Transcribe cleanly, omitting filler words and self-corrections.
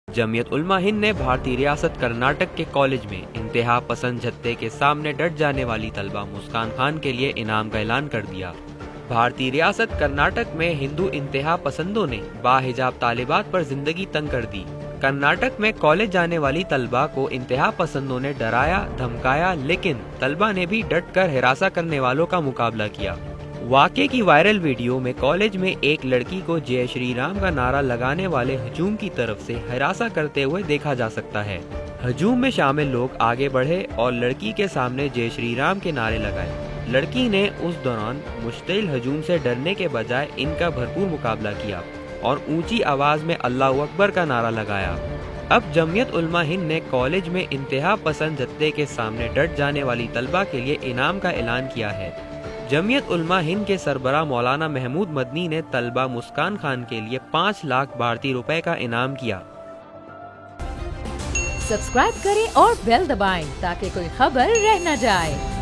जमीयत उलमा हिंद ने भारतीय रियासत कर्नाटक के कॉलेज में इंतहा पसंद जत्थे के सामने डट जाने वाली तलबा मुस्कान खान के लिए इनाम का ऐलान कर दिया। भारतीय रियासत कर्नाटक में हिंदू इंतहा पसंदों ने बाहिजाब तालिबात पर जिंदगी तंग कर दी। कर्नाटक में कॉलेज जाने वाली तलबा को इंतहा पसंदों ने डराया धमकाया, लेकिन तलबा ने भी डट कर हिरासा करने वालों का मुकाबला किया। वाक़े की वायरल वीडियो में कॉलेज में एक लड़की को जय श्री राम का नारा लगाने वाले हजूम की तरफ से हिरासा करते हुए देखा जा सकता है। हजूम में शामिल लोग आगे बढ़े और लड़की के सामने जय श्री राम के नारे लगाए। लड़की ने उस दौरान मुश्तिल हजूम से डरने के बजाय इनका भरपूर मुकाबला किया और ऊंची आवाज में अल्लाहू अकबर का नारा लगाया। अब जमीयत उलमा हिंद ने कॉलेज में इंतहा पसंद जत्थे के सामने डट जाने वाली तलबा के लिए इनाम का ऐलान किया है। जमीयत उलमा हिंद के सरबराह मौलाना महमूद मदनी ने तलबा मुस्कान खान के लिए 5 लाख भारतीय रुपए का इनाम किया। सब्सक्राइब करें और बेल दबाएं ताकि कोई खबर रह न जाए।